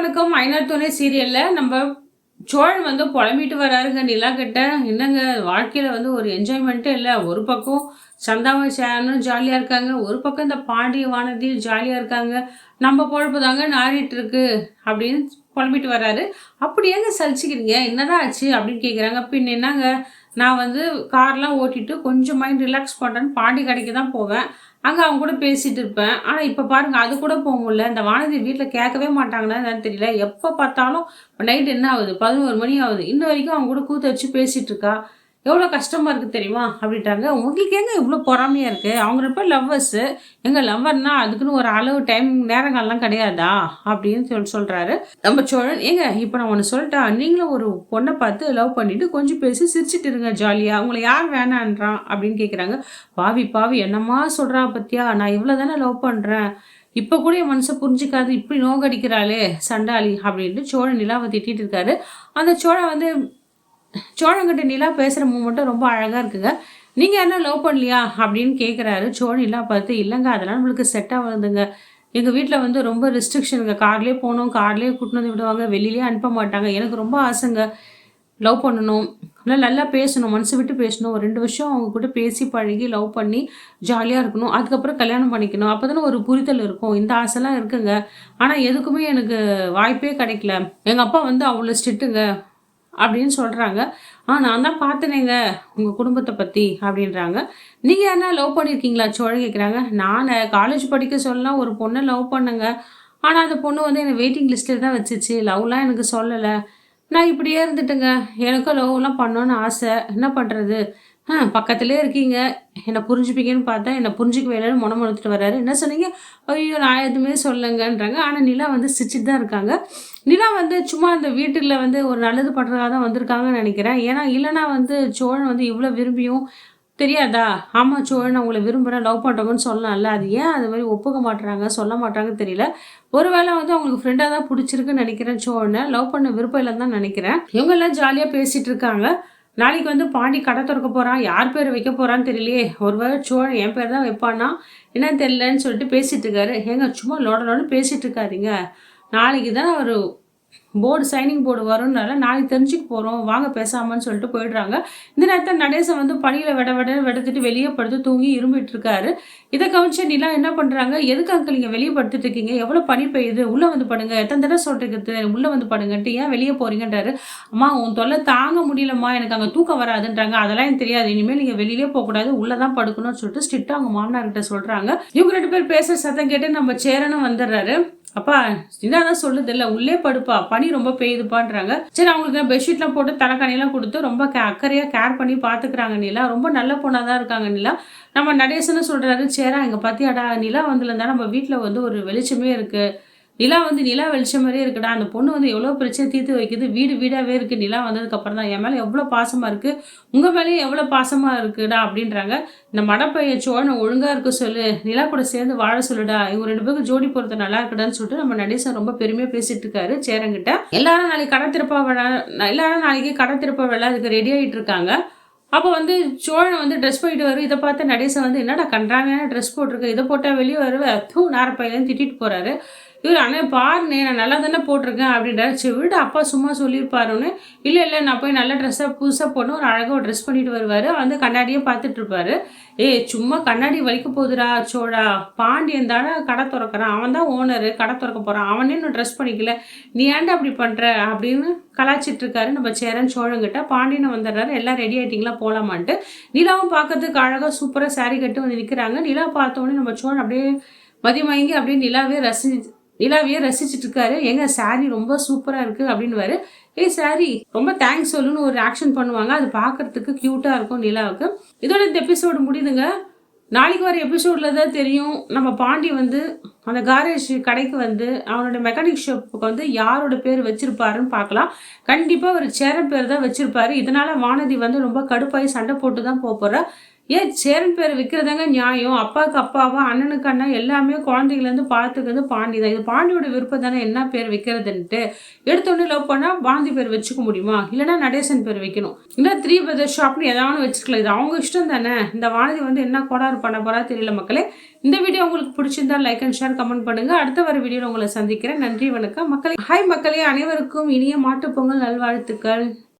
வணக்கம். ஐநார் துணை சீரியல்ல நம்ம சோழன் வந்து புலம்பிட்டு வராருங்க நிலா கிட்ட. என்னங்க வாழ்க்கையில வந்து ஒரு என்ஜாய்மெண்ட்டே இல்லை. ஒரு பக்கம் சந்தாவும் சேரனும் ஜாலியா இருக்காங்க, ஒரு பக்கம் இந்த பாண்டிய வானதியும் ஜாலியா இருக்காங்க. நம்ம பொழப்பு தாங்க நாறிட்டு இருக்கு அப்படின்னு புலம்பிட்டு வராரு. அப்படி ஏங்க சலிச்சுக்கிறீங்க, என்னதான் ஆச்சு அப்படின்னு கேட்குறாங்க. பின் என்னங்க, நான் வந்து கார்லாம் ஓட்டிட்டு கொஞ்சம் மைண்ட் ரிலாக்ஸ் பண்ணுறேன்னு பாண்டி கடைக்கு தான் போவேன். அங்கே அவங்க கூட பேசிட்டு இருப்பேன். ஆனால் இப்போ பாருங்க, அது கூட போக முடியல. இந்த வானதி வீட்டில் கேட்கவே மாட்டாங்கன்னா என்னன்னு தெரியல. எப்போ பார்த்தாலும் நைட் என்ன ஆகுது, 11 மணி ஆகுது, இன்ன வரைக்கும் அவங்க கூட கூத்து வச்சு பேசிட்டு இருக்கா. எவ்வளோ கஷ்டமா இருக்கு தெரியுமா அப்படின்ட்டாங்க. உங்களுக்கு எங்க இவ்வளோ பொறாமையா இருக்கு? அவங்க 2 பேர் லவ்வர்ஸு. எங்க லவ்வர்னா அதுக்குன்னு ஒரு அளவு டைம் நேரங்கள்லாம் கிடையாதா அப்படின்னு சொல்றாரு நம்ம சோழன். ஏங்க இப்போ நான் ஒன்று சொல்லிட்டா, நீங்களும் ஒரு பொண்ணை பார்த்து லவ் பண்ணிட்டு கொஞ்சம் பேசி சிரிச்சிட்டு இருங்க ஜாலியா. உங்களை யார் வேணான்றான் அப்படின்னு கேட்குறாங்க. பாவி பாவி என்னம்மா சொல்றா பத்தியா, நான் இவ்வளோ தானே லவ் பண்றேன், இப்போ கூட என் மனசை புரிஞ்சுக்காது, இப்படி நோகடிக்கிறாளே சண்டாளி அப்படின்ட்டு சோழன் நிலாவை திட்டிட்டு இருக்காரு. அந்த சோழன் வந்து சோழன்கிட்ட நிலா பேசுகிற மூமெண்ட்டும் ரொம்ப அழகாக இருக்குங்க. நீங்கள் என்ன லவ் பண்ணலையா அப்படின்னு கேட்குறாரு. சோழன் நிலா பார்த்து, இல்லைங்க அதெல்லாம் நம்மளுக்கு செட் ஆகுதுங்க. எங்கள் வீட்டில் வந்து ரொம்ப ரெஸ்ட்ரிக்ஷனுங்க. கார்லேயே போகணும், கார்லேயே கூட்டின்னு வந்து விடுவாங்க, வெளியிலேயே அனுப்ப மாட்டாங்க. எனக்கு ரொம்ப ஆசைங்க லவ் பண்ணணும், நல்லா பேசணும், மனசு விட்டு பேசணும். ஒரு 2 வருஷம் அவங்க கூட பேசி பழகி லவ் பண்ணி ஜாலியாக இருக்கணும், அதுக்கப்புறம் கல்யாணம் பண்ணிக்கணும். அப்போ தானே ஒரு புரிதல் இருக்கும். இந்த ஆசைலாம் இருக்குங்க. ஆனால் எதுக்குமே எனக்கு வாய்ப்பே கிடைக்கல. எங்கள் அப்பா வந்து அவ்வளோ ஸ்ட்ரிக்ட்டுங்க அப்படின்னு சொல்கிறாங்க. நான் தான் பார்த்தனேங்க உங்கள் குடும்பத்தை பற்றி அப்படின்றாங்க. நீங்கள் யாருனா லவ் பண்ணியிருக்கீங்களா சோழன் கேட்குறாங்க. நான் காலேஜ் படிக்க சொல்லலாம் ஒரு பொண்ணை லவ் பண்ணுங்க. ஆனால் அந்த பொண்ணு வந்து என்னை வெயிட்டிங் லிஸ்ட்டில் தான் வச்சுச்சு, லவ்லாம் எனக்கு சொல்லலை. நான் இப்படியே இருந்துட்டுங்க. எனக்கும் லவ்லாம் பண்ணணுன்னு ஆசை, என்ன பண்ணுறது? பக்கத்துலேயே இருக்கீங்க, என்னை புரிஞ்சுப்பீங்கன்னு பார்த்தா என்னை புரிஞ்சிக்கவே இல்லைன்னு முணுமுணுத்துட்டு வர்றாரு. என்ன சொன்னீங்க? ஐயோ நான் எதுவுமே சொல்லலைங்கன்றாங்க. ஆனால் நிலா வந்து சிரிச்சிட்டு தான் இருக்காங்க. நிலா வந்து சும்மா அந்த வீட்டில் வந்து ஒரு நல்லது பண்ணுறதா தான் வந்திருக்காங்கன்னு நினைக்கிறேன். ஏன்னா இல்லைனா வந்து சோழன் வந்து இவ்வளோ விரும்பியும் தெரியாதா? ஆமாம் சோழன் நான் உங்களை விரும்புகிறேன், லவ் பண்ணுறோங்கன்னு சொல்லலாம்ல. அது ஏன் அது மாதிரி ஒப்புக்க மாட்டுறாங்க, சொல்ல மாட்டாங்கன்னு தெரியல. ஒருவேளை வந்து அவங்களுக்கு ஃப்ரெண்டாக தான் பிடிச்சிருக்குன்னு நினைக்கிறேன். சோழனை லவ் பண்ண விருப்பம் இல்லைன்னு தான் நினைக்கிறேன். இவங்கெல்லாம் ஜாலியாக பேசிகிட்டு இருக்காங்க. நாளைக்கு வந்து பாண்டி கடை திறக்க போகிறான், யார் பேர் வைக்க போகிறான்னு தெரியலையே. ஒருவேளை சோழன் என் பேர் தான் வைப்பானா என்னன்னு தெரியலன்னு சொல்லிட்டு பேசிகிட்டு இருக்காரு. ஏங்க சும்மா லோடலோடு பேசிகிட்டு இருக்காதீங்க. நாளைக்கு தான் ஒரு சைனிங் போர்டு வரும்னால நாளைக்கு தெரிஞ்சுக்க போகிறோம், வாங்க பேசாமன்னு சொல்லிட்டு போயிடுறாங்க. இந்த நேரத்தில் நடேசன் வந்து பணியில் வெடத்துட்டு வெளியே படுத்து தூங்கி இரும்பிட்டு இருக்காரு. இதை கவனிச்ச நிலா என்ன பண்ணுறாங்க, எதுக்கு அங்கிள் நீங்கள் வெளியே படுத்துட்டு இருக்கீங்க, எவ்வளோ பனி பெய்யுது, உள்ளே வந்து படுங்க, எத்தனை தடவை சொல்லிட்டு உள்ளே வந்து படுங்கன்ட்டு ஏன் வெளியே போகிறீங்கன்றாரு. அம்மா உன் தொல்லை தாங்க முடியலம்மா, எனக்கு அங்கே தூக்கம் வராதுன்றாங்க. அதெல்லாம் எனக்கு தெரியாது, இனிமேல் நீங்கள் வெளியிலே போகக்கூடாது, உள்ளே தான் படுக்கணும்னு சொல்லிட்டு ஸ்ட்ரிக்டாக அவங்க மாமனார்கிட்ட சொல்கிறாங்க. இவங்க 2 பேர் பேசுகிற சத்தம் கேட்டு நம்ம சேரனும் வந்துடுறாரு. அப்பா இதான் சொல்லுது இல்லை, உள்ளே படுப்பா, பனி ரொம்ப பெய்யுதுப்பான்றாங்க. சரி அவங்களுக்கு பெட்ஷீட்லாம் போட்டு தலைக்காணியெல்லாம் கொடுத்து ரொம்ப அக்கறையாக கேர் பண்ணி பார்த்துக்கிறாங்க. நிலா ரொம்ப நல்ல பொண்ணாக தான் இருக்காங்க. நிலா நம்ம நடேசன்னு சொல்கிறாரு. சேரா இங்கே பார்த்தியாடா, நிலா வந்துலருந்தா நம்ம வீட்டில் வந்து ஒரு வெளிச்சமே இருக்குது, நிலா வந்து நிலா வெளிச்சம் மாதிரியே இருக்குடா, அந்த பொண்ணு வந்து எவ்வளோ பிரச்சனை தீர்த்து வைக்குது, வீடு வீடாகவே இருக்குது. நிலா வந்ததுக்கப்புறம் தான் என் மேலே எவ்வளோ பாசமாக இருக்குது, உங்கள் மேலேயும் எவ்வளோ பாசமாக இருக்குடா அப்படின்றாங்க. இந்த மடப்பையன் சோழனை ஒழுங்காக இருக்க சொல்லு, நிலா கூட சேர்ந்து வாழ சொல்லுடா, இவங்க 2 பேருக்கு ஜோடி பொறுத்த நல்லா இருக்குடான்னு சொல்லிட்டு நம்ம நடேசன் ரொம்ப பெருமையாக பேசிட்டு இருக்காரு சேரங்கிட்ட. எல்லாரும் நாளைக்கு கடை திறப்பா விழா, எல்லாரும் நாளைக்கு கடை திறப்பா விழா அதுக்கு ரெடி ஆகிட்டு இருக்காங்க. அப்போ வந்து சோழன் வந்து ட்ரெஸ் போயிட்டு வரும். இதை பார்த்து நடேசன் வந்து என்னடா கன்றாமையான ட்ரெஸ் போட்டிருக்கு, இதை போட்டால் வெளியே வருவேன் தூ நாரப்பையிலேருந்து திட்டிட்டு போகிறாரு. இவர் அண்ணே பாருண்ணே நான் நல்லா தானே போட்டிருக்கேன் அப்படின்றாரு. சரி விட அப்பா சும்மா சொல்லியிருப்பாருன்னு. இல்லை நான் போய் நல்ல ட்ரெஸ்ஸாக புதுசாக போட்டு ஒரு அழகாக ஒரு ட்ரெஸ் பண்ணிட்டு வருவார். வந்து கண்ணாடியே பார்த்துட்டு இருப்பாரு. சும்மா கண்ணாடி வலிக்க போகுதுடா சோழா, பாண்டியன் தானே கடை திறக்கிறான், அவன் தான் ஓனரு, கடை திறக்க போகிறான், அவனே இன்னும் ட்ரெஸ் பண்ணிக்கல, நீ ஏன்டா அப்படி பண்ணுற அப்படின்னு கலாச்சிட்டு இருக்காரு நம்ம சேரன் சோழங்கிட்ட. பாண்டியனை வந்துடுறாரு. எல்லாம் ரெடி ஆகிட்டிங்களா போகலாமான்ட்டு. நிலாவும் பார்க்கறதுக்கு அழகாக சூப்பராக சாரீ கட்டு வந்து நிற்கிறாங்க. நிலா பார்த்தோன்னே நம்ம சோழன் அப்படியே மதிமயங்கி அப்படியே நிலாவையே ரசிச்சுட்டு இருக்காரு. எங்க சாரி ரொம்ப சூப்பராக இருக்குது அப்படின்னுவாரு. சாரி ரொம்ப தேங்க்ஸ் சொல்லுன்னு ஒரு ஆக்ஷன் பண்ணுவாங்க. அது பார்க்கறதுக்கு க்யூட்டாக இருக்கும் நிலாவுக்கு. இதோட இந்த எபிசோடு முடியுதுங்க. நாளைக்கு வர எபிசோடில் தான் தெரியும் நம்ம பாண்டி வந்து அந்த காரேஜ் கடைக்கு வந்து அவனோட மெக்கானிக் ஷாப்புக்கு வந்து யாரோட பேர் வச்சிருப்பாருன்னு பார்க்கலாம். கண்டிப்பாக ஒரு சேரன் பேர் தான் வச்சிருப்பாரு. இதனால வானதி வந்து ரொம்ப கடுப்பாகி சண்டை போட்டு தான் போகிறா. ஏன் சேரன் பேரை வைக்கிறதாங்க நியாயம். அப்பாவுக்கு அப்பாவா, அண்ணனுக்கு அண்ணன் எல்லாமே குழந்தைங்கலேருந்து பார்த்துக்கிறது பாண்டி தான். இது பாண்டியோட விருப்பம் தானே என்ன பேர் வைக்கிறதுன்ட்டு. எடுத்தோடனே லவ் பண்ணால் பாந்தி பேர் வச்சுக்க முடியுமா? இல்லைனா நடேசன் பேர் வைக்கணும். இல்லை 3 பிரதர்ஸ் ஷாப்னு எதாவது வச்சுக்கலாம். இது அவங்க இஷ்டம் தானே. இந்த வானதி வந்து என்ன கோளாறு பண்ண போறா தெரியல மக்களே. இந்த வீடியோ உங்களுக்கு பிடிச்சிருந்தா லைக் அண்ட் ஷேர் கமெண்ட் பண்ணுங்க. அடுத்த வர வீடியோவில் உங்களை சந்திக்கிறேன். நன்றி வணக்கம் மக்களே. ஹாய் மக்களே, அனைவருக்கும் இனிய மாட்டுப்பொங்கல் நல்வாழ்த்துக்கள்.